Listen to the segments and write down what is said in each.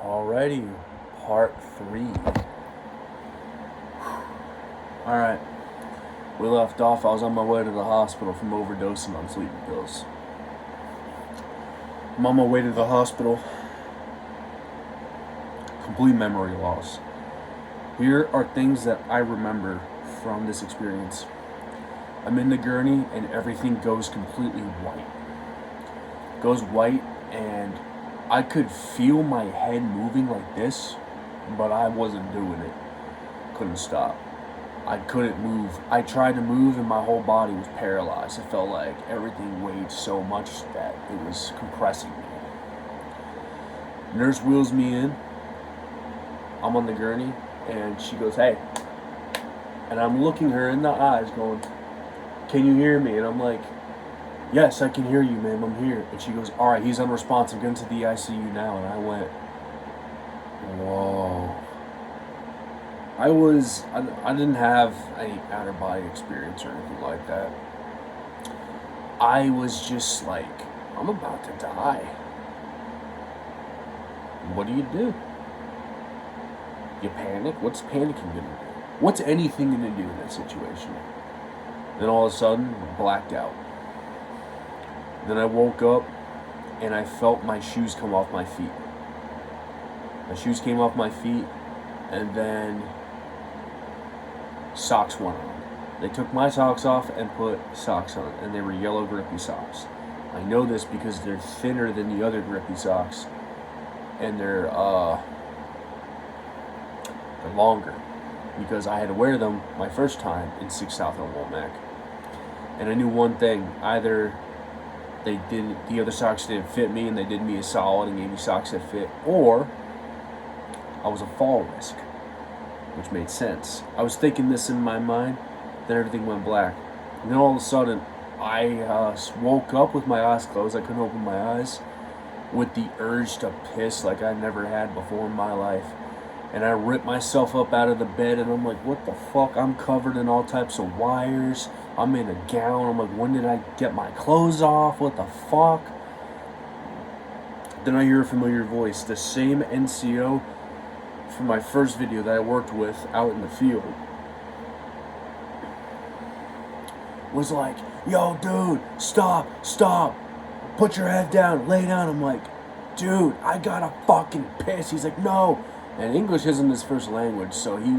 Alrighty, part 3. Alright, we left off. I was on my way to the hospital from overdosing on sleeping pills. I'm on my way to the hospital. Complete memory loss. Here are things that I remember from this experience. I'm in the gurney and everything goes completely white. Goes white and I could feel my head moving like this, but I wasn't doing it. Couldn't stop. I couldn't move. I tried to move and my whole body was paralyzed. It felt like everything weighed so much that it was compressing me. Nurse wheels me in. I'm on the gurney and she goes, "Hey." And I'm looking her in the eyes going, "Can you hear me?" And I'm like, "Yes, I can hear you, ma'am. I'm here." And she goes, "All right, he's unresponsive. Get into the ICU now." And I went, whoa. I didn't have any outer body experience or anything like that. I was just like, I'm about to die. What do? You panic? What's panicking gonna do? What's anything gonna do in that situation? Then all of a sudden, blacked out. Then I woke up and I felt my shoes come off my feet. My shoes came off my feet and then socks went on. They took my socks off and put socks on, and they were yellow grippy socks. I know this because they're thinner than the other grippy socks, and they're longer because I had to wear them my first time in 6 South on Womack. And I knew one thing: either the other socks didn't fit me and they did me a solid and gave me socks that fit, or I was a fall risk, which made sense. I was thinking this in my mind, then everything went black. And then all of a sudden, I woke up with my eyes closed. I couldn't open my eyes, with the urge to piss like I never had before in my life. And I ripped myself up out of the bed and I'm like, what the fuck? I'm covered in all types of wires. I'm in a gown. I'm like, when did I get my clothes off? What the fuck? Then I hear a familiar voice, the same NCO from my first video that I worked with out in the field. Was like, "Yo, dude, stop, put your head down, lay down." I'm like, "Dude, I gotta fucking piss." He's like, "No." And English isn't his first language, so he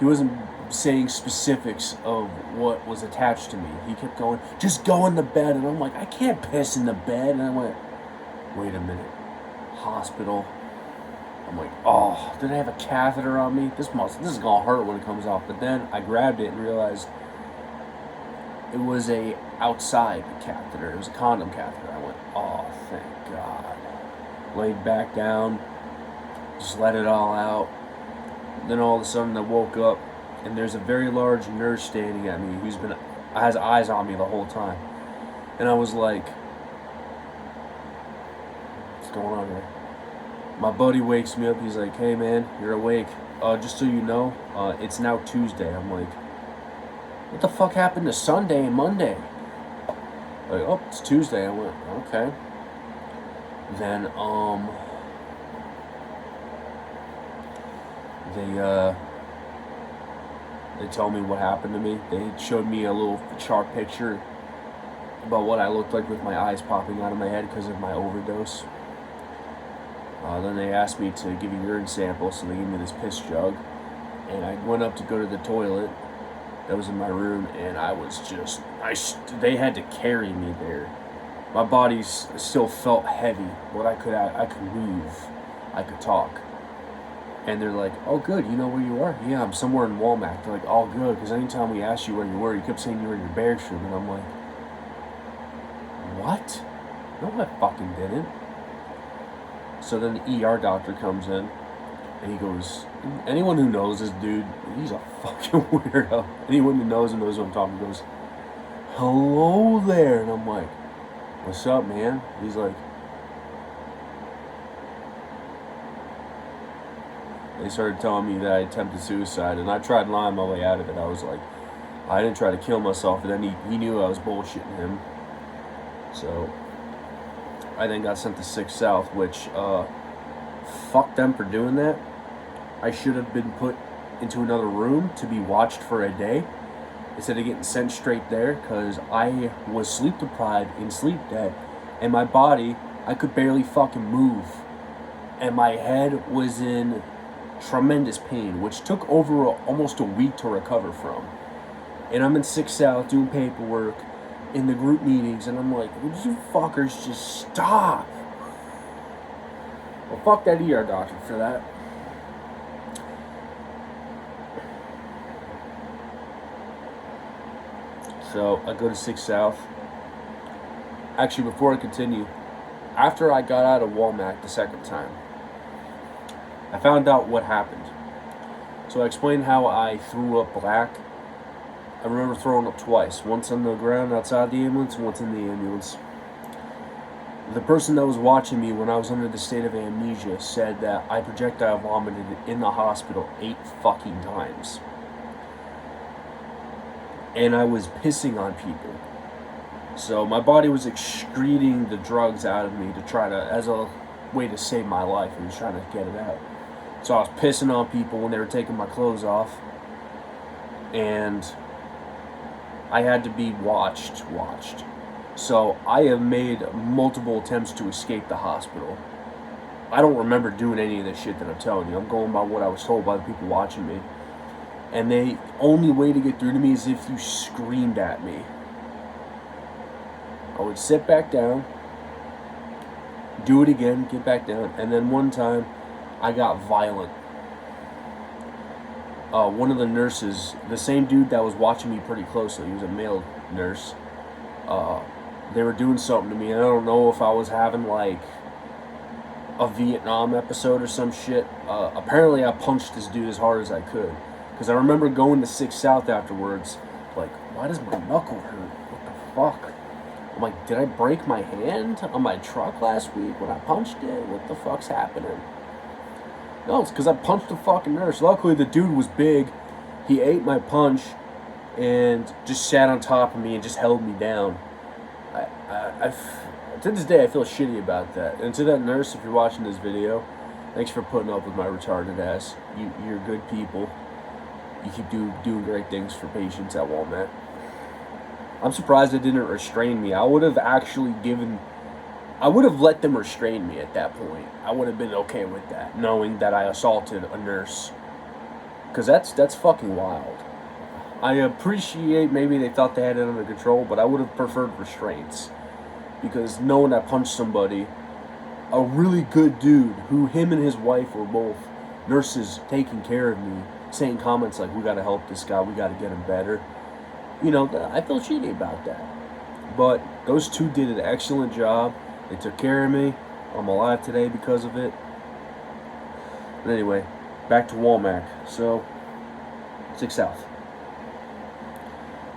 wasn't saying specifics of what was attached to me. He kept going, "Just go in the bed." And I'm like, "I can't piss in the bed." And I went, wait a minute, hospital. I'm like, oh, did I have a catheter on me? This is gonna hurt when it comes off. But then I grabbed it and realized it was a outside catheter. It was a condom catheter. I went, oh, thank God. Laid back down, just let it all out. Then all of a sudden I woke up and there's a very large nurse standing at me who's has eyes on me the whole time. And I was like, what's going on here? My buddy wakes me up. He's like, "Hey man, you're awake. Just so you know, it's now Tuesday." I'm like, what the fuck happened to Sunday and Monday? Like, oh, it's Tuesday. I went, okay. Then they told me what happened to me. They showed me a little chart picture about what I looked like with my eyes popping out of my head because of my overdose. Then they asked me to give a urine sample, so they gave me this piss jug. And I went up to go to the toilet that was in my room, and I was just, they had to carry me there. My body still felt heavy, but I could move, I could talk. And they're like, "Oh, good, you know where you are?" "Yeah, I'm somewhere in Womack." They're like, "Oh, good," because anytime we asked you where you were, you kept saying you were in your barracks room, and I'm like, what? No, I fucking didn't. So then the ER doctor comes in, and he goes, anyone who knows this dude, he's a fucking weirdo. Anyone who knows him knows what I'm talking about. Goes, "Hello there." And I'm like, "What's up, man?" He's like, they started telling me that I attempted suicide, and I tried lying my way out of it. I was like, I didn't try to kill myself, and then he knew I was bullshitting him. So I then got sent to 6 South, which fuck them for doing that. I should have been put into another room to be watched for a day instead of getting sent straight there, because I was sleep deprived in sleep debt, and my body, I could barely fucking move, and my head was in tremendous pain, which took over almost a week to recover from. And I'm in 6 South doing paperwork in the group meetings, and I'm like, would you fuckers just stop? Well, fuck that ER doctor for that. So I go to 6 South. Actually, before I continue, after I got out of Walmart the second time, I found out what happened. So I explained how I threw up black. I remember throwing up twice, once on the ground outside the ambulance and once in the ambulance. The person that was watching me when I was under the state of amnesia said that I projectile vomited in the hospital 8 fucking times. And I was pissing on people. So my body was excreting the drugs out of me to try to, as a way to save my life. I was trying to get it out. So I was pissing on people when they were taking my clothes off. And I had to be watched. So I have made multiple attempts to escape the hospital. I don't remember doing any of this shit that I'm telling you. I'm going by what I was told by the people watching me. And the only way to get through to me is if you screamed at me. I would sit back down, do it again, get back down, and then one time I got violent. One of the nurses, the same dude that was watching me pretty closely, he was a male nurse, they were doing something to me, and I don't know if I was having like a Vietnam episode or some shit. Apparently I punched this dude as hard as I could, because I remember going to 6 South afterwards, like, why does my knuckle hurt? What the fuck? I'm like, did I break my hand on my truck last week when I punched it? What the fuck's happening? No, it's because I punched a fucking nurse. Luckily, the dude was big. He ate my punch and just sat on top of me and just held me down. To this day, I feel shitty about that. And to that nurse, if you're watching this video, thanks for putting up with my retarded ass. You're good people. You keep doing great things for patients at Walmart. I'm surprised they didn't restrain me. I would have let them restrain me at that point. I would have been okay with that, knowing that I assaulted a nurse. Because that's fucking wild. I appreciate maybe they thought they had it under control, but I would have preferred restraints. Because knowing I punched somebody, a really good dude, who him and his wife were both nurses taking care of me, saying comments like, we gotta help this guy, we gotta get him better. You know, I feel shitty about that. But those two did an excellent job. They took care of me. I'm alive today because of it. But anyway, back to Walmart. So, 6 South.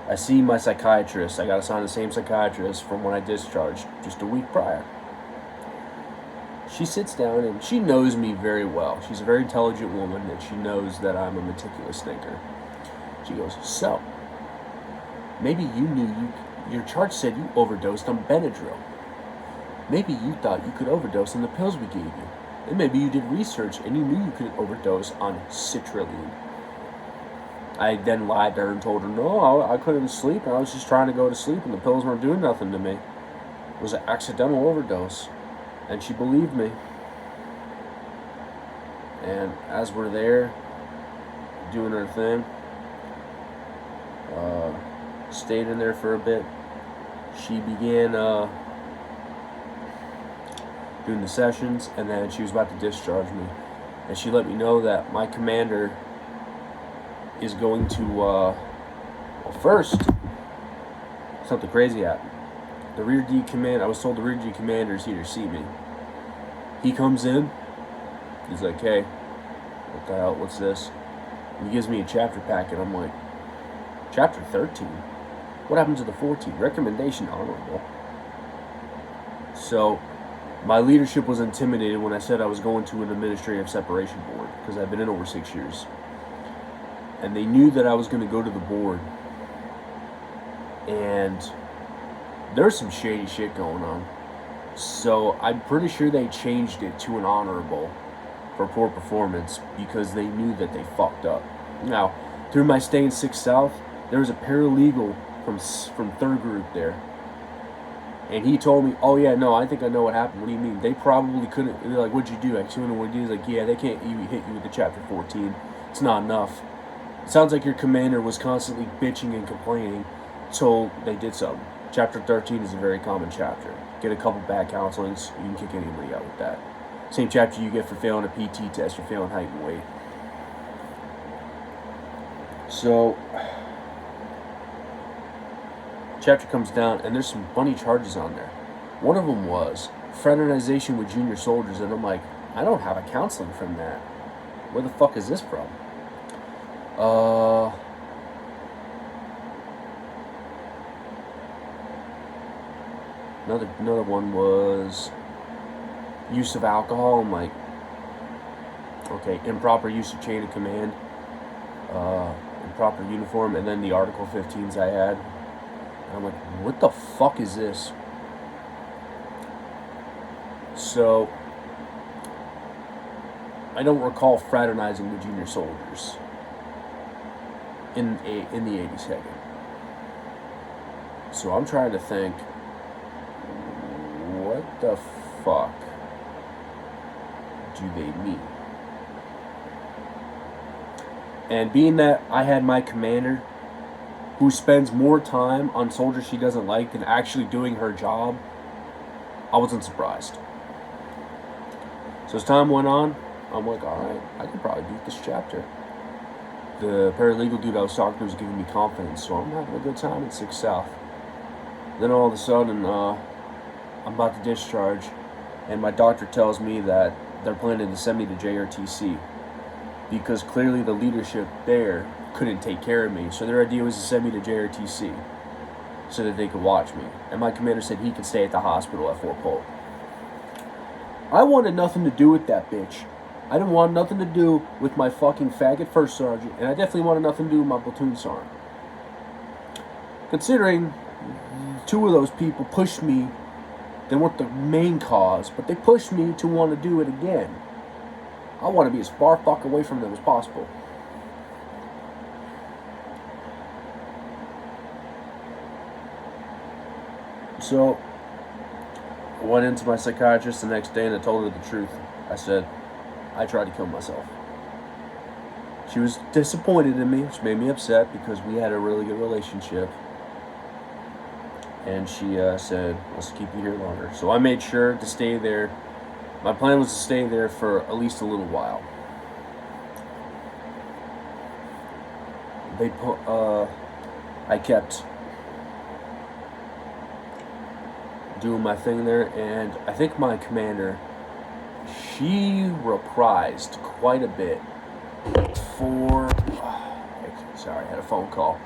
I see my psychiatrist. I got assigned the same psychiatrist from when I discharged just a week prior. She sits down and she knows me very well. She's a very intelligent woman and she knows that I'm a meticulous thinker. She goes, so, maybe you knew your chart said you overdosed on Benadryl. Maybe you thought you could overdose on the pills we gave you. And maybe you did research and you knew you could overdose on citrulline. I then lied to her and told her, no, I couldn't sleep. I was just trying to go to sleep and the pills weren't doing nothing to me. It was an accidental overdose. And she believed me. And as we're there, doing her thing, stayed in there for a bit, she began doing the sessions, and then she was about to discharge me. And she let me know that my commander is going to, well, first, something crazy happened. The Rear D Commander, I was told the Rear D Commander is here to see me. He comes in, he's like, hey, what the hell, what's this? And he gives me a chapter packet. I'm like, chapter 13? What happened to the 14? Recommendation honorable. So, my leadership was intimidated when I said I was going to an administrative separation board, because I've been in over 6 years. And they knew that I was going to go to the board. And there's some shady shit going on. So I'm pretty sure they changed it to an honorable. for poor performance because they knew that they fucked up. Now, through my stay in 6 South, there was a paralegal from 3rd group there. And he told me, oh yeah, no, I think I know what happened. What do you mean? They probably couldn't. They're like, what'd you do? Actually, what you do? He's like, yeah, they can't even hit you with the chapter 14. It's not enough. It sounds like your commander was constantly bitching and complaining, so they did something. Chapter 13 is a very common chapter. Get a couple bad counselings, you can kick anybody out with that. Same chapter you get for failing a PT test or failing height and weight. So, chapter comes down, and there's some funny charges on there. One of them was fraternization with junior soldiers, and I'm like, I don't have a counseling from that. Where the fuck is this from? Another one was use of alcohol. I'm like, okay, improper use of chain of command, improper uniform, and then the Article 15s I had. And I'm like, what the fuck is this? So, I don't recall fraternizing with junior soldiers in the 82nd. So I'm trying to think, what the fuck do they mean? And being that I had my commander who spends more time on soldiers she doesn't like than actually doing her job, I wasn't surprised. So as time went on, I'm like, alright, I could probably beat this chapter. The paralegal dude I was talking to was giving me confidence, so I'm having a good time in 6 South. Then all of a sudden, I'm about to discharge, and my doctor tells me that they're planning to send me to JRTC because clearly the leadership there couldn't take care of me, so their idea was to send me to JRTC so that they could watch me. And my commander said he could stay at the hospital at Fort Polk. I wanted nothing to do with that bitch. I didn't want nothing to do with my fucking faggot first sergeant, and I definitely wanted nothing to do with my platoon sergeant. Considering 2 of those people pushed me, they weren't the main cause, but they pushed me to want to do it again. I want to be as far fuck away from them as possible. So, I went into my psychiatrist the next day and I told her the truth. I said, I tried to kill myself. She was disappointed in me, which made me upset because we had a really good relationship. And she said, let's keep you here longer. So I made sure to stay there. My plan was to stay there for at least a little while. I kept doing my thing there, and I think my commander, she reprised quite a bit for... sorry, I had a phone call.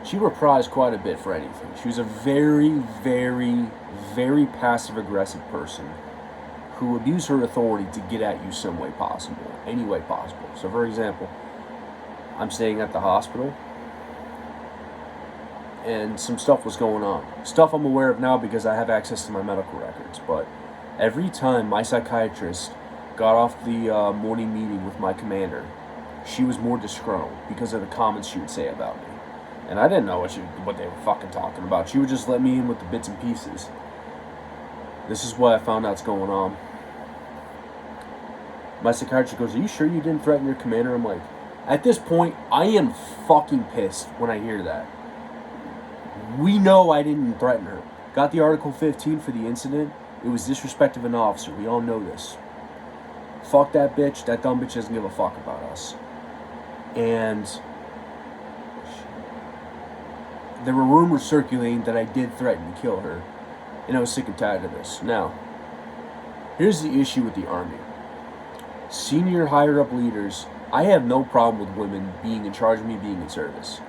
She reprised quite a bit for anything. She was a very, very, very passive-aggressive person who abused her authority to get at you some way possible, any way possible. So, for example, I'm staying at the hospital, and some stuff was going on. Stuff I'm aware of now because I have access to my medical records, but every time my psychiatrist got off the morning meeting with my commander, she was more disgruntled because of the comments she would say about me. And I didn't know what they were fucking talking about. She would just let me in with the bits and pieces. This is what I found out's going on. My psychiatrist goes, are you sure you didn't threaten your commander? I'm like, at this point, I am fucking pissed when I hear that. We know I didn't threaten her. Got the Article 15 for the incident. It was disrespect of an officer. We all know this. Fuck that bitch. That dumb bitch doesn't give a fuck about us. And there were rumors circulating that I did threaten to kill her. And I was sick and tired of this. Now, here's the issue with the Army. Senior higher-up leaders, I have no problem with women being in charge of me being in service.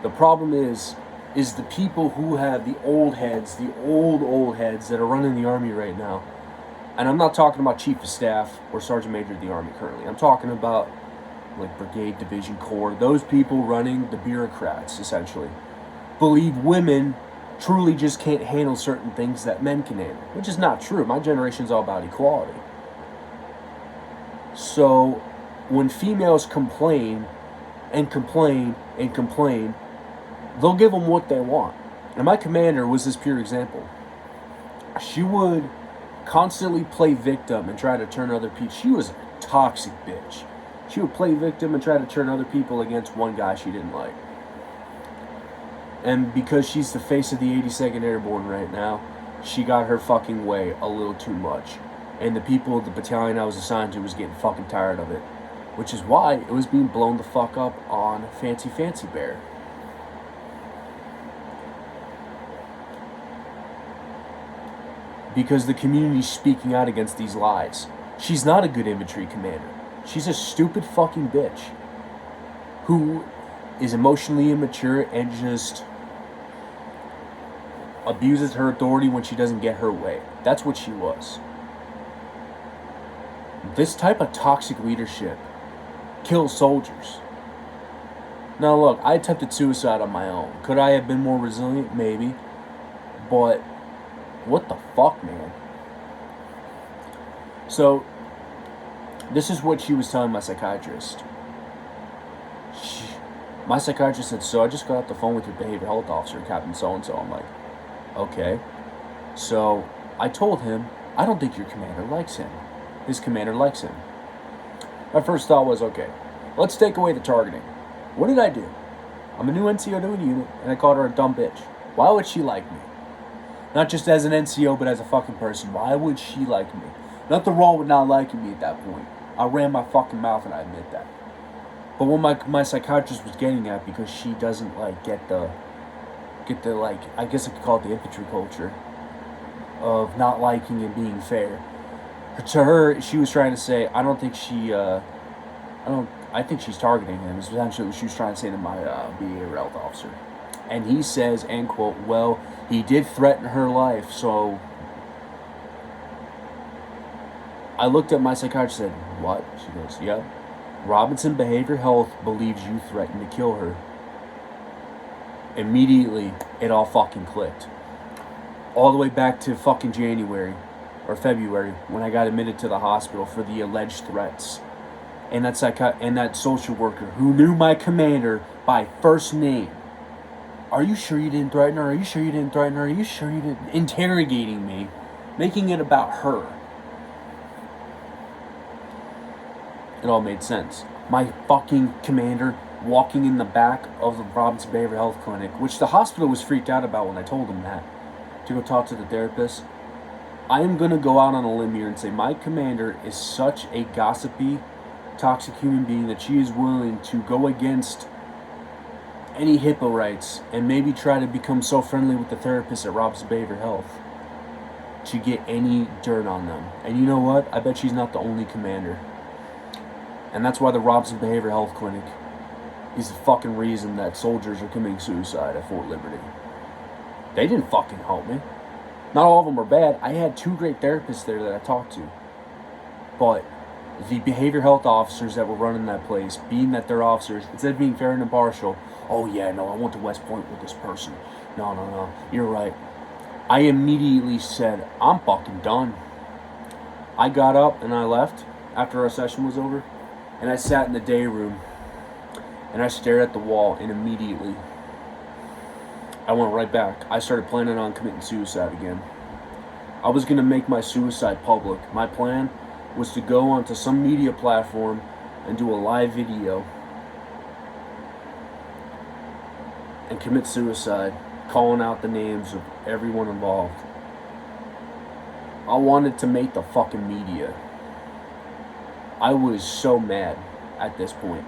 The problem is the people who have the old heads, the old heads that are running the Army right now. And I'm not talking about Chief of Staff or Sergeant Major of the Army currently. I'm talking about like Brigade, Division, Corps. Those people running the bureaucrats, essentially, believe women truly just can't handle certain things that men can handle, which is not true. My generation's all about equality. So when females complain and complain and complain, they'll give them what they want. And my commander was this pure example. She would constantly play victim and try to turn other people. She was a toxic bitch. She would play victim and try to turn other people against one guy she didn't like. And because she's the face of the 82nd Airborne right now, she got her fucking way a little too much. And the people of the battalion I was assigned to was getting fucking tired of it. Which is why it was being blown the fuck up on Fancy Bear. Because the community's speaking out against these lies. She's not a good infantry commander. She's a stupid fucking bitch who is emotionally immature and just abuses her authority when she doesn't get her way. That's what she was. This type of toxic leadership kills soldiers. Now look, I attempted suicide on my own. Could I have been more resilient? Maybe. But what the fuck, man? So, this is what she was telling my psychiatrist. My psychiatrist said, so I just got off the phone with your behavioral health officer, Captain so-and-so. I'm like, okay. So, I told him, I don't think your commander likes him. His commander likes him. My first thought was, okay, let's take away the targeting. What did I do? I'm a new NCO to the unit, and I called her a dumb bitch. Why would she like me? Not just as an NCO, but as a fucking person. Why would she like me? Nothing wrong with not liking me at that point. I ran my fucking mouth and I admit that. But what my psychiatrist was getting at, because she doesn't get the I guess I could call it the infantry culture of not liking and being fair. To her, she was trying to say, I think she's targeting him. Is essentially what she was trying to say to my behavioral health officer. And he says, end quote, well, he did threaten her life, so I looked at my psychiatrist and said, what? She goes, yep. Robinson Behavior Health believes you threatened to kill her. Immediately, it all fucking clicked. All the way back to fucking January or February when I got admitted to the hospital for the alleged threats. And that social worker who knew my commander by first name. Are you sure you didn't threaten her? Are you sure you didn't threaten her? Are you sure you didn't? Interrogating me, making it about her. It all made sense. My fucking commander walking in the back of the Robinson Behavioral Health Clinic, which the hospital was freaked out about when I told him that, to go talk to the therapist. I am going to go out on a limb here and say my commander is such a gossipy, toxic human being that she is willing to go against any HIPAA rights and maybe try to become so friendly with the therapist at Robinson Behavioral Health to get any dirt on them. And you know what? I bet she's not the only commander. And that's why the Robinson Behavioral Health Clinic is the fucking reason that soldiers are committing suicide at Fort Liberty. They didn't fucking help me. Not all of them are bad. I had 2 great therapists there that I talked to. But the behavior health officers that were running that place, being that they're officers, instead of being fair and impartial, oh yeah, no, I went to West Point with this person. No, you're right. I immediately said, I'm fucking done. I got up and I left after our session was over, and I sat in the day room and I stared at the wall, and immediately I went right back. I started planning on committing suicide again. I was going to make my suicide public. My plan was to go onto some media platform and do a live video and commit suicide, calling out the names of everyone involved. I wanted to make the fucking media. I was so mad at this point.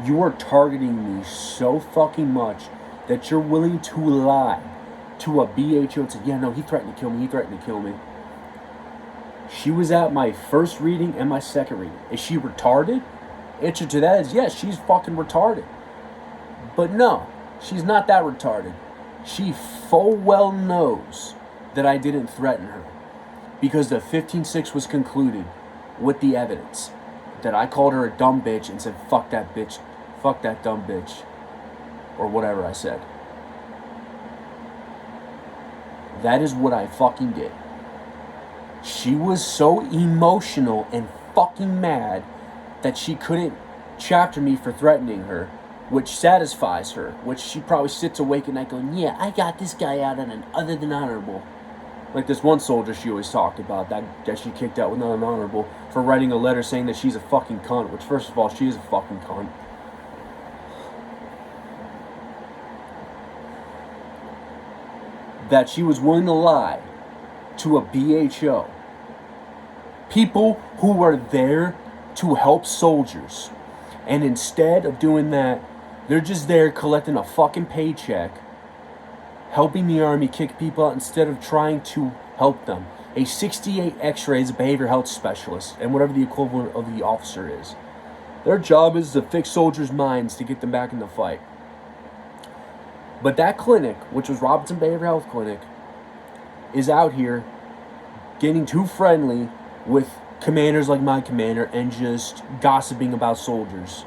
You are targeting me so fucking much that you're willing to lie to a BHO and say, yeah, no, he threatened to kill me. She was at my first reading and my second reading. Is she retarded? Answer to that is yes, she's fucking retarded. But no, she's not that retarded. She full well knows that I didn't threaten her, because the 15-6 was concluded with the evidence that I called her a dumb bitch and said, fuck that bitch, fuck that dumb bitch, or whatever I said. That is what I fucking did. She was so emotional and fucking mad that she couldn't chapter me for threatening her, which satisfies her, which she probably sits awake at night going, yeah, I got this guy out on an other than honorable. Like this one soldier she always talked about that she kicked out with non-honorable for writing a letter saying that she's a fucking cunt, which first of all, she is a fucking cunt. That she was willing to lie to a BHO. People who are there to help soldiers. And instead of doing that, they're just there collecting a fucking paycheck, helping the army kick people out instead of trying to help them. A 68 X-ray is a behavioral health specialist, and whatever the equivalent of the officer is. Their job is to fix soldiers' minds to get them back in the fight. But that clinic, which was Robinson Behavioral Health Clinic, is out here getting too friendly with commanders like my commander and just gossiping about soldiers.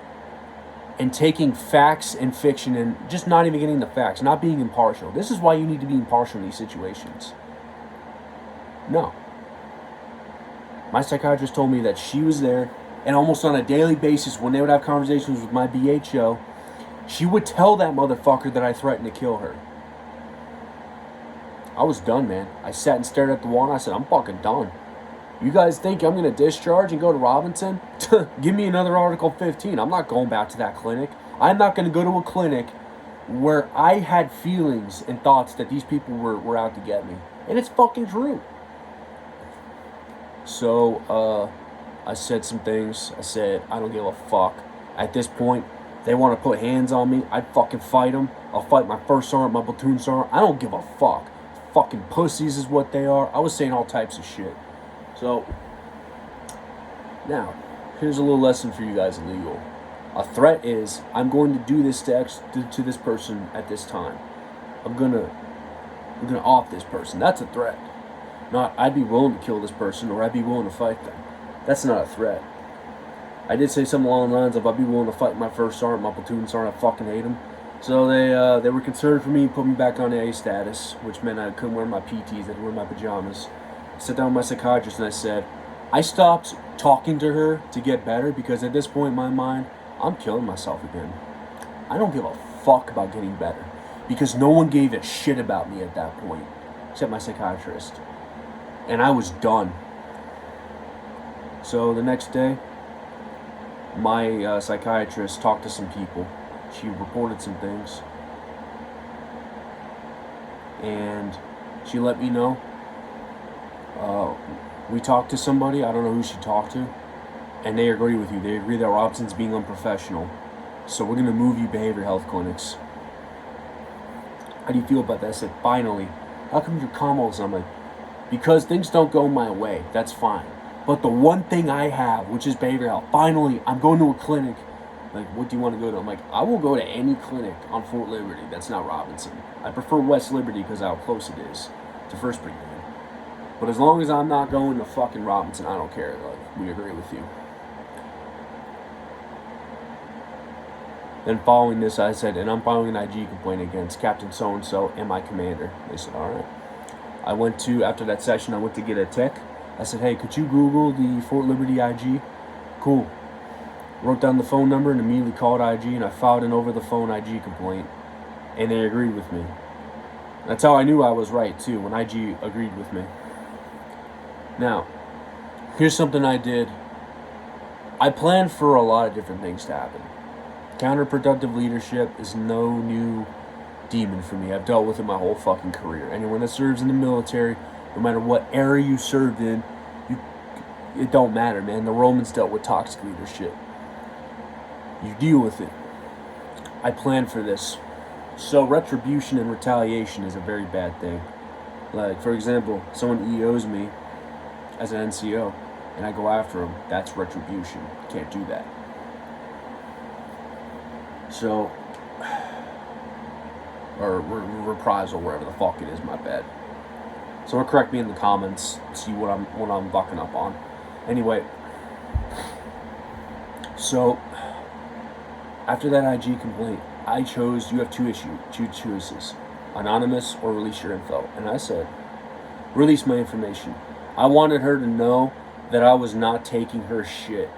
And taking facts and fiction and just not even getting the facts, not being impartial. This is why you need to be impartial in these situations. No. My psychiatrist told me that she was there, and almost on a daily basis, when they would have conversations with my BHO, she would tell that motherfucker that I threatened to kill her. I was done, man. I sat and stared at the wall and I said, I'm fucking done. You guys think I'm going to discharge and go to Robinson? Give me another Article 15. I'm not going back to that clinic. I'm not going to go to a clinic where I had feelings and thoughts that these people were out to get me. And it's fucking true. So, I said some things. I said, I don't give a fuck. At this point, they want to put hands on me. I'd fucking fight them. I'll fight my first sergeant, my platoon sergeant. I don't give a fuck. Fucking pussies is what they are. I was saying all types of shit. So, now, here's a little lesson for you guys in legal. A threat is, I'm going to do this to this person at this time. I'm gonna off this person. That's a threat. Not, I'd be willing to kill this person or I'd be willing to fight them. That's not a threat. I did say something along the lines of, I'd be willing to fight my first sergeant, my platoon sergeant. I fucking hate him. So they were concerned for me and put me back on A status, which meant I couldn't wear my PTs, I had to wear my pajamas. I sat down with my psychiatrist and I said, I stopped talking to her to get better because at this point in my mind, I'm killing myself again. I don't give a fuck about getting better because no one gave a shit about me at that point, except my psychiatrist. And I was done. So the next day, my psychiatrist talked to some people. She reported some things. And she let me know. We talked to somebody, I don't know who she talked to, and they agree with you. They agree that Robinson's being unprofessional. So we're going to move you behavioral health clinics. How do you feel about that? I said, finally. How come you're calm all of a sudden? I'm like, because things don't go my way. That's fine. But the one thing I have, which is behavioral health, finally, I'm going to a clinic. Like, what do you want to go to? I'm like, I will go to any clinic on Fort Liberty that's not Robinson. I prefer West Liberty because of how close it is to 1st Brigade. But as long as I'm not going to fucking Robinson, I don't care. Like, we agree with you. Then following this, I said, and I'm filing an IG complaint against Captain So-and-so and my commander. They said, all right. I went to, after that session, I went to get a tech. I said, hey, could you Google the Fort Liberty IG? Cool. Wrote down the phone number and immediately called IG, and I filed an over-the-phone IG complaint. And they agreed with me. That's how I knew I was right, too, when IG agreed with me. Now, here's something I did. I planned for a lot of different things to happen. Counterproductive leadership is no new demon for me. I've dealt with it my whole fucking career. Anyone that serves in the military, no matter what era you served in, it don't matter, man. The Romans dealt with toxic leadership. You deal with it. I planned for this. So retribution and retaliation is a very bad thing. Like, for example, someone EOs me as an NCO, and I go after him. That's retribution. Can't do that. So, or reprisal, wherever the fuck it is, my bad. So correct me in the comments, see what I'm bucking up on. Anyway, so after that IG complaint, I chose, you have two choices, anonymous or release your info. And I said, release my information. I wanted her to know that I was not taking her shit.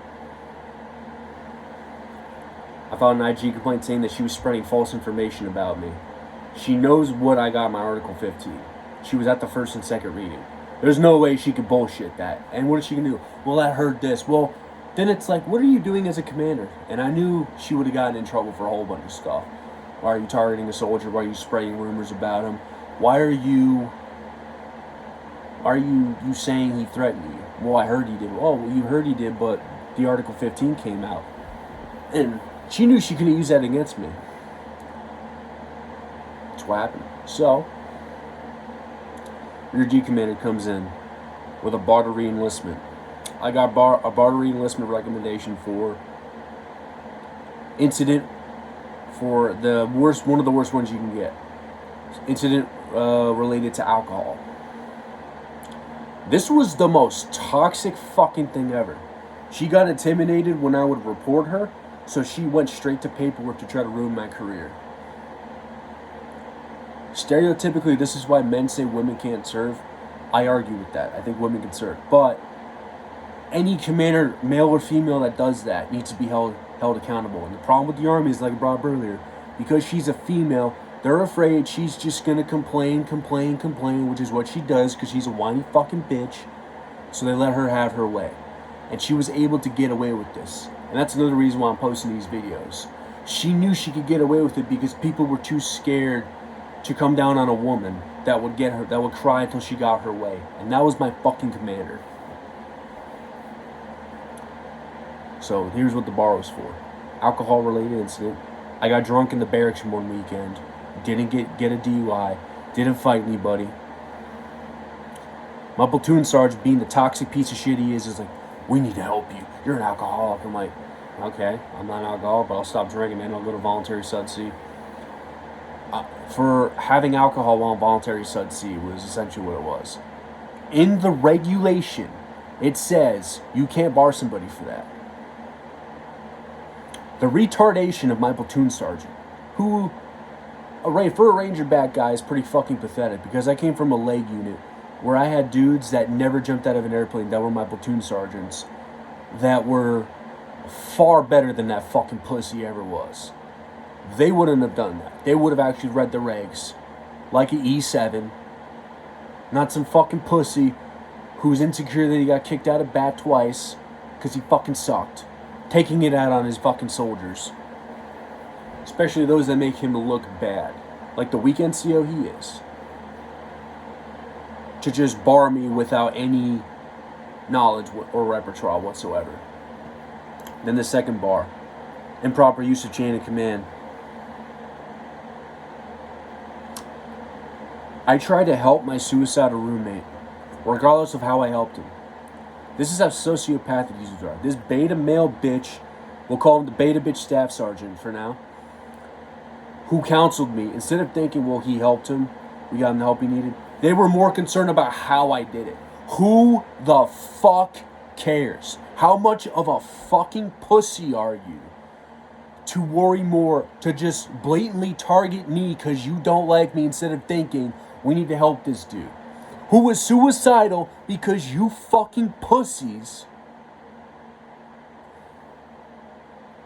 I filed an IG complaint saying that she was spreading false information about me. She knows what I got in my Article 15. She was at the first and second reading. There's no way she could bullshit that. And what is she going to do? Well, I heard this. Well, then it's like, what are you doing as a commander? And I knew she would have gotten in trouble for a whole bunch of stuff. Why are you targeting a soldier? Why are you spreading rumors about him? Why are you saying he threatened you? Well, I heard he did. Oh, well, you heard he did, but the Article 15 came out. And she knew she couldn't use that against me. That's what happened. So, your G commander comes in with a barter reenlistment. I got a barter reenlistment recommendation for incident for the worst, one of the worst ones you can get. Incident related to alcohol. This was the most toxic fucking thing ever. She got intimidated when I would report her, so she went straight to paperwork to try to ruin my career. Stereotypically, this is why men say women can't serve. I argue with that. I think women can serve. But any commander, male or female, that does that needs to be held accountable. And the problem with the Army is, like I brought up earlier, because she's a female, they're afraid she's just going to complain, which is what she does because she's a whiny fucking bitch. So they let her have her way. And she was able to get away with this. And that's another reason why I'm posting these videos. She knew she could get away with it because people were too scared to come down on a woman that would cry until she got her way. And that was my fucking commander. So here's what the bar was for. Alcohol related incident. I got drunk in the barracks one weekend. Didn't get a DUI. Didn't fight anybody. My platoon sergeant, being the toxic piece of shit he is like, we need to help you. You're an alcoholic. I'm like, okay, I'm not an alcoholic, but I'll stop drinking and I'll go to voluntary Sud-C. For having alcohol while on voluntary Sud-C was essentially what it was. In the regulation, it says you can't bar somebody for that. The retardation of my platoon sergeant, who, for a Ranger bad guy, is pretty fucking pathetic, because I came from a leg unit where I had dudes that never jumped out of an airplane that were my platoon sergeants that were far better than that fucking pussy ever was. They wouldn't have done that. They would have actually read the regs like an E7, not some fucking pussy who's insecure that he got kicked out of bat twice because he fucking sucked, taking it out on his fucking soldiers, especially those that make him look bad, like the weekend CO he is, to just bar me without any knowledge or repertoire whatsoever. Then the second bar, improper use of chain of command. I tried to help my suicidal roommate, regardless of how I helped him. This is how sociopathic these are. This beta male bitch, we'll call him the beta bitch staff sergeant for now, who counseled me, instead of thinking, well, he helped him, we got him the help he needed, they were more concerned about how I did it. Who the fuck cares? How much of a fucking pussy are you to worry more, to just blatantly target me because you don't like me, instead of thinking, we need to help this dude who was suicidal because you fucking pussies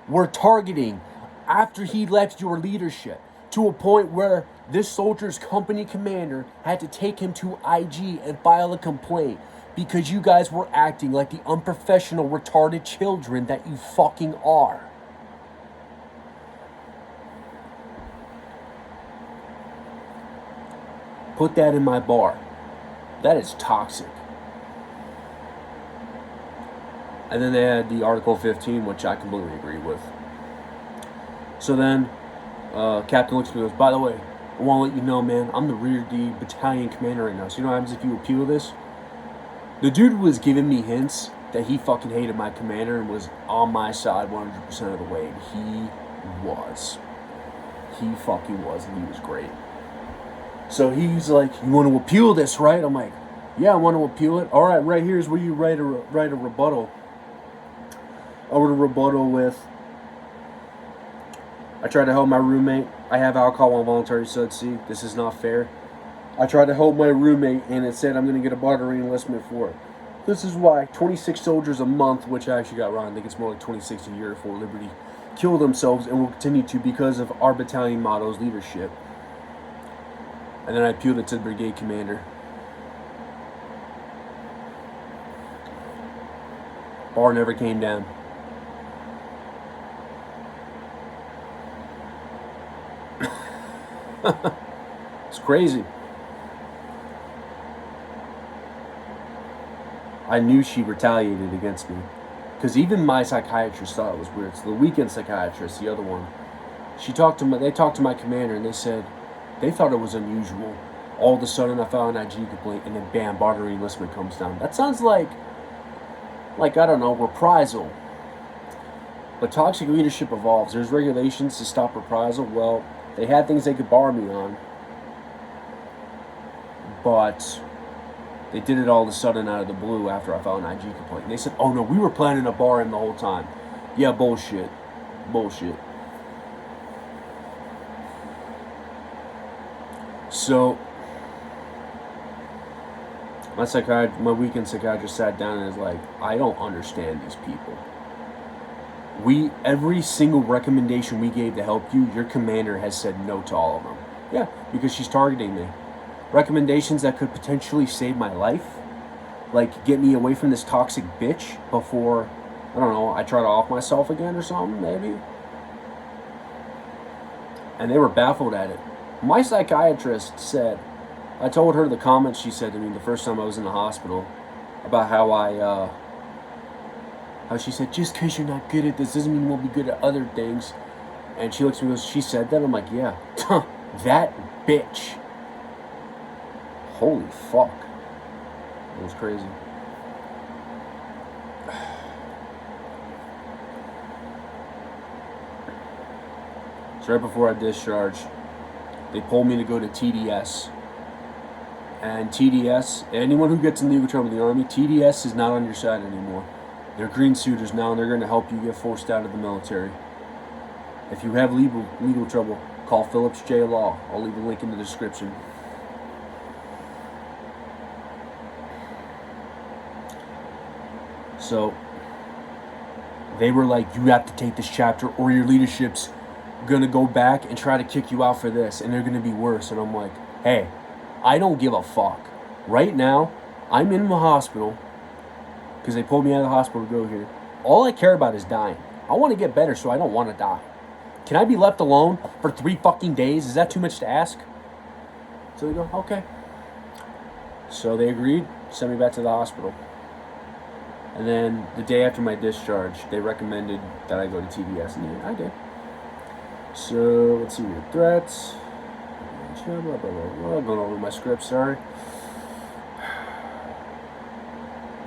were targeting after he left your leadership, to a point where this soldier's company commander had to take him to IG and file a complaint because you guys were acting like the unprofessional, retarded children that you fucking are. Put that in my bar. That is toxic. And then they had the Article 15, which I completely agree with. So then, Captain looks at me and goes, by the way, I want to let you know, man, I'm the Rear D Battalion Commander right now. So you know what happens if you appeal this? The dude was giving me hints that he fucking hated my commander and was on my side 100% of the way. And he was. He fucking was, and he was great. So he's like, you want to appeal this, right? I'm like, yeah, I want to appeal it. All right, right here's where you write a rebuttal. I wrote a rebuttal with, I tried to help my roommate. I have alcohol on voluntary Sud-C. This is not fair. I tried to help my roommate, and it said I'm going to get a barter enlistment for it. This is why 26 soldiers a month, which I actually got wrong, I think it's more like 26 a year for Liberty, kill themselves and will continue to because of our battalion motto's leadership. And then I appealed it to the brigade commander. Bar never came down. It's crazy. I knew she retaliated against me. Because even my psychiatrist thought it was weird. So the weekend psychiatrist, the other one, they talked to my commander, and they said they thought it was unusual. All of a sudden I filed an IG complaint, and then bam, barter enlistment comes down. That sounds like I don't know, reprisal. But toxic leadership evolves. There's regulations to stop reprisal. Well, they had things they could bar me on. But they did it all of a sudden out of the blue after I filed an IG complaint. And they said, oh no, we were planning to bar him the whole time. Yeah, bullshit. Bullshit. So, my weekend psychiatrist sat down and is like, I don't understand these people. Every single recommendation we gave to help you, your commander has said no to all of them. Yeah, because she's targeting me. Recommendations that could potentially save my life, like get me away from this toxic bitch before, I don't know, I try to off myself again or something, maybe. And they were baffled at it. My psychiatrist said, I told her the comments she said to me the first time I was in the hospital about how she said, just because you're not good at this doesn't mean you won't be good at other things. And she looks at me and goes, she said that? I'm like, yeah. That bitch. Holy fuck. It was crazy. So right before I discharged, they pulled me to go to TDS. And TDS, anyone who gets in legal trouble in the Army, TDS is not on your side anymore. They're green suiters now, and they're going to help you get forced out of the military. If you have legal trouble, call Phillips J. Law. I'll leave a link in the description. So, they were like, you have to take this chapter or your leadership's going to go back and try to kick you out for this, and they're going to be worse. And I'm like, hey, I don't give a fuck. Right now, I'm in the hospital because they pulled me out of the hospital to go here. All I care about is dying. I want to get better, so I don't want to die. Can I be left alone for 3 fucking days? Is that too much to ask? So they go, okay. So they agreed, sent me back to the hospital. And then the day after my discharge, they recommended that I go to TDS, and yeah, I did. So let's see your threats. Going over my script, sorry.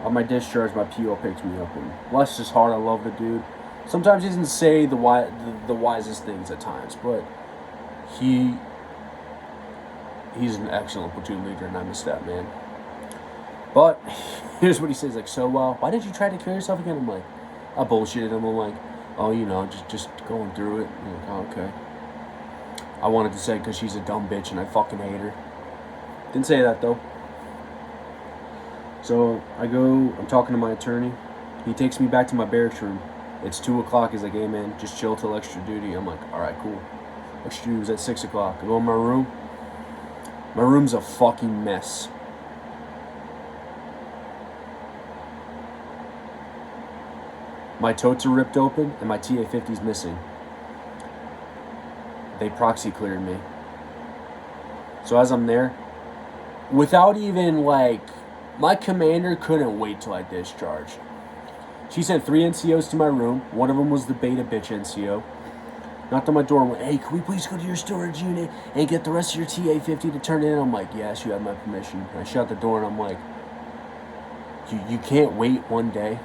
On my discharge, my PO picked me up, and bless his heart, I love the dude. Sometimes he doesn't say the wisest things at times, but he's an excellent platoon leader, and I miss that man. But here's what he says, like, so why did you try to kill yourself again? I'm like, I bullshitted him. I'm like, oh, you know, just going through it. I'm like, oh, okay. I wanted to say because she's a dumb bitch and I fucking hate her. Didn't say that though. So I'm talking to my attorney. He takes me back to my barracks room. It's 2 o'clock. He's like, hey man, just chill till extra duty. I'm like, alright, cool. Extra duty was at 6 o'clock. I go in my room. My room's a fucking mess. My totes are ripped open and my TA-50's missing. They proxy cleared me. So as I'm there, without even my commander couldn't wait till I discharged. She sent 3 NCOs to my room. One of them was the beta bitch NCO. Knocked on my door and went, hey, can we please go to your storage unit and get the rest of your TA-50 to turn in? I'm like, yes, you have my permission. And I shut the door and I'm like, you can't wait one day.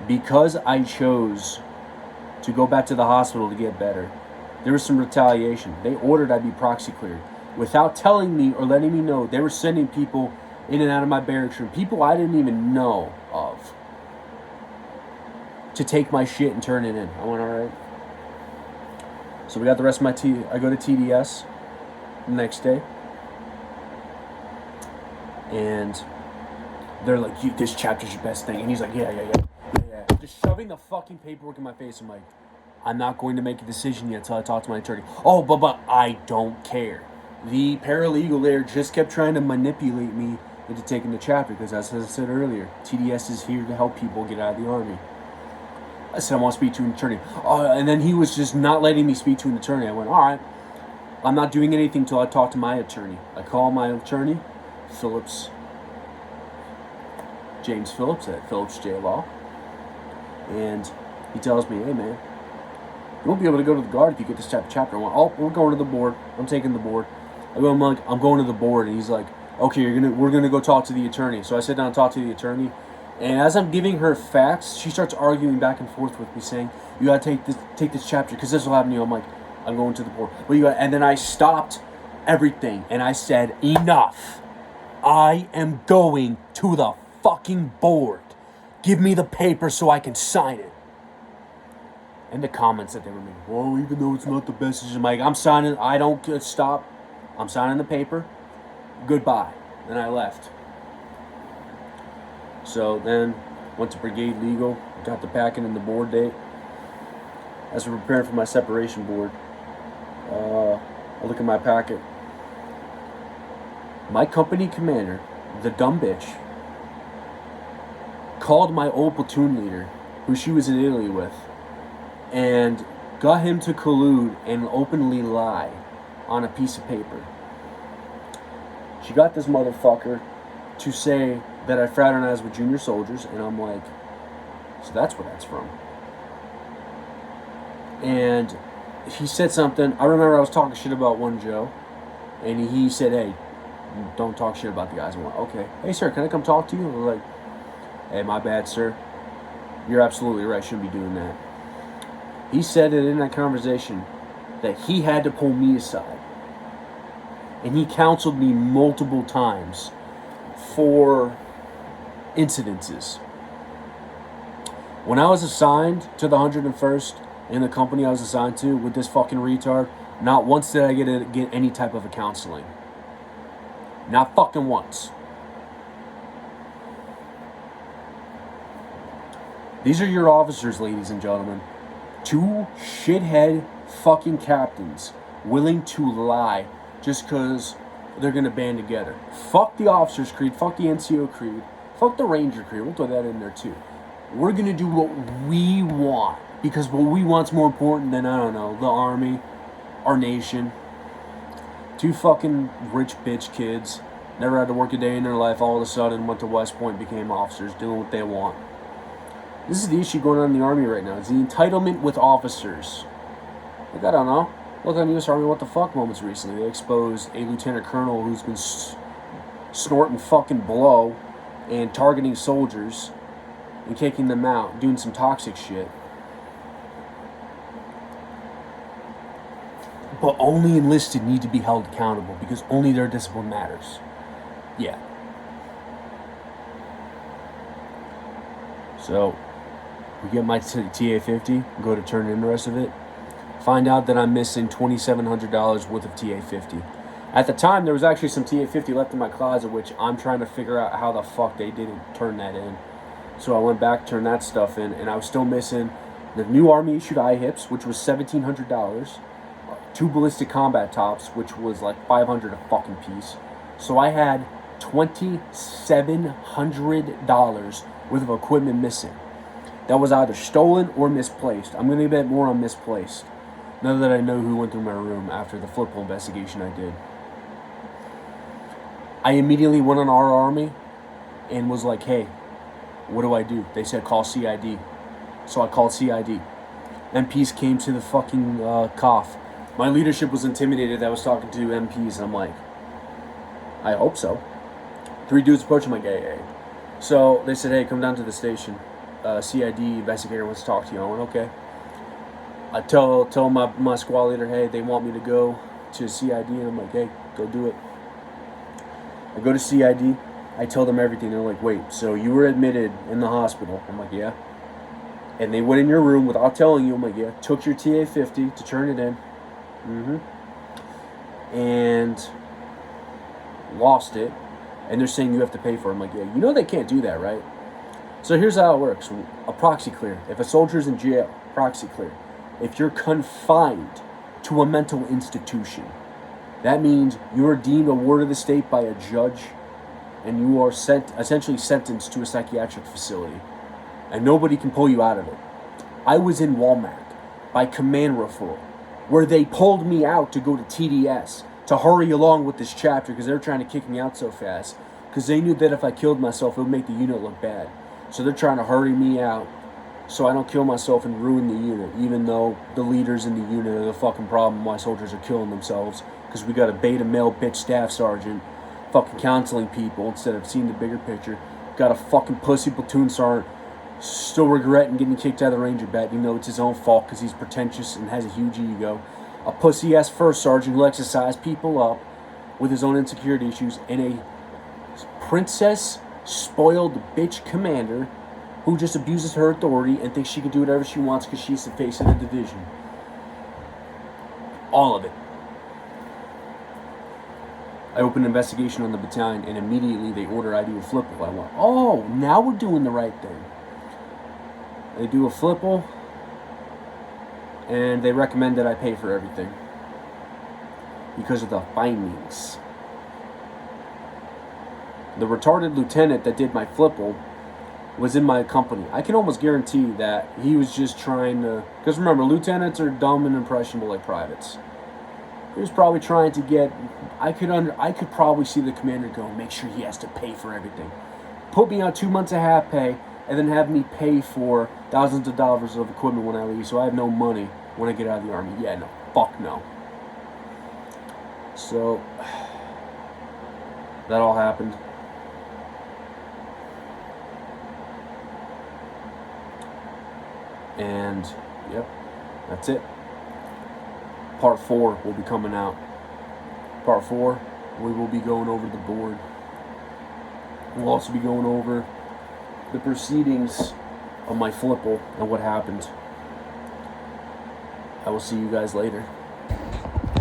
Because I chose to go back to the hospital to get better, there was some retaliation. They ordered I be proxy cleared. Without telling me or letting me know, they were sending people in and out of my barracks room, people I didn't even know of, to take my shit and turn it in. I went, alright. So we got the rest of my I go to TDS the next day. And they're like, this chapter's your best thing. And he's like, yeah. Just shoving the fucking paperwork in my face. I'm like, I'm not going to make a decision yet until I talk to my attorney. Oh, but I don't care. The paralegal there just kept trying to manipulate me into taking the chapter because, as I said earlier, TDS is here to help people get out of the Army. I said, I want to speak to an attorney. And then he was just not letting me speak to an attorney. I went, all right, I'm not doing anything until I talk to my attorney. I call my attorney, James Phillips at Phillips J. Law. And he tells me, hey, man, you won't be able to go to the Guard if you get this chapter. I went, we're going to the board. I'm taking the board. I'm going to the board. And he's like, okay, we're gonna go talk to the attorney. So I sit down and talk to the attorney. And as I'm giving her facts, she starts arguing back and forth with me, saying, you gotta take this chapter, because this will happen to you. I'm like, I'm going to the board. And then I stopped everything, and I said, enough. I am going to the fucking board. Give me the paper so I can sign it. And the comments that they were making, well, even though it's not the best decision, I'm like, I'm signing, I don't stop. I'm signing the paper. Goodbye. Then I left. So then went to Brigade Legal, got the packing and the board date. As we're preparing for my separation board, I look at my packet. My company commander, the dumb bitch, called my old platoon leader, who she was in Italy with, and got him to collude and openly lie on a piece of paper. She got this motherfucker to say that I fraternized with junior soldiers, and I'm like, so that's where that's from. And he said something. I remember I was talking shit about one Joe, and he said, hey, don't talk shit about the guys. I'm like, okay. Hey, sir, can I come talk to you? I was like, hey, my bad, sir. You're absolutely right. Shouldn't be doing that. He said it in that conversation that he had to pull me aside. And he counseled me multiple times for incidences. When I was assigned to the 101st in the company I was assigned to with this fucking retard, not once did I get any type of a counseling. Not fucking once. These are your officers, ladies and gentlemen. Two shithead fucking captains willing to lie just because they're going to band together. Fuck the officers' creed. Fuck the NCO creed. Fuck the Ranger creed. We'll throw that in there too. We're going to do what we want. Because what we want's more important than, I don't know, the Army, our nation. Two fucking rich bitch kids. Never had to work a day in their life. All of a sudden went to West Point, became officers, doing what they want. This is the issue going on in the Army right now. It's the entitlement with officers. Like, I don't know. Look on U.S. Army What the Fuck moments recently. They exposed a lieutenant colonel who's been snorting fucking blow and targeting soldiers and kicking them out, doing some toxic shit. But only enlisted need to be held accountable because only their discipline matters. Yeah. So, we get my TA-50, go to turn in the rest of it. Find out that I'm missing $2,700 worth of TA-50. At the time, there was actually some TA-50 left in my closet, which I'm trying to figure out how the fuck they didn't turn that in. So I went back, turned that stuff in, and I was still missing the new Army-issued IHIPs, which was $1,700. 2 ballistic combat tops, which was like $500 a fucking piece. So I had $2,700 worth of equipment missing. That was either stolen or misplaced. I'm going to bet more on misplaced. Now that I know who went through my room after the flip hole investigation I did. I immediately went on our Army and was like, hey, what do? They said call CID. So I called CID. MPs came to the fucking cough. My leadership was intimidated that I was talking to MPs, and I'm like, I hope so. 3 dudes approached me like, hey. So they said, hey, come down to the station. CID investigator wants to talk to you. I went, okay. I tell my squad leader, hey, they want me to go to CID, and I'm like, hey, go do it. I go to CID. I tell them everything. They're like, wait, so you were admitted in the hospital? I'm like, yeah. And they went in your room without telling you. I'm like, yeah. Took your TA-50 to turn it in. And lost it. and they're saying you have to pay for it. I'm like, yeah, you know they can't do that, right? So here's how it works. A proxy clear. If a soldier's in jail, proxy clear. If you're confined to a mental institution, that means you are deemed a ward of the state by a judge, and you are essentially sentenced to a psychiatric facility, and nobody can pull you out of it. I was in Walmart by command referral, where they pulled me out to go to TDS to hurry along with this chapter because they were trying to kick me out so fast because they knew that if I killed myself, it would make the unit look bad. So they're trying to hurry me out so I don't kill myself and ruin the unit, even though the leaders in the unit are the fucking problem why soldiers are killing themselves, because we got a beta male bitch staff sergeant fucking counseling people instead of seeing the bigger picture. Got a fucking pussy platoon sergeant still regretting getting kicked out of the Ranger bat, even though it's his own fault because he's pretentious and has a huge ego. A pussy-ass first sergeant who likes to size people up with his own insecurity issues, and a princess spoiled bitch commander who just abuses her authority and thinks she can do whatever she wants because she's the face of the division. All of it. I opened an investigation on the battalion, and immediately they order I do a flipple. I went, oh, now we're doing the right thing. They do a flipple, and they recommend that I pay for everything because of the findings. The retarded lieutenant that did my flipple was in my company. I can almost guarantee that he was just trying to, because remember, lieutenants are dumb and impressionable like privates. He was probably trying to get, I could probably see the commander go, make sure he has to pay for everything. Put me on 2 months of half pay, and then have me pay for thousands of dollars of equipment when I leave, so I have no money when I get out of the Army. Yeah, no. Fuck no. So, that all happened. And, yep, that's it. Part 4 will be coming out. Part 4, we will be going over the board. We'll also be going over the proceedings of my flipple and what happened. I will see you guys later.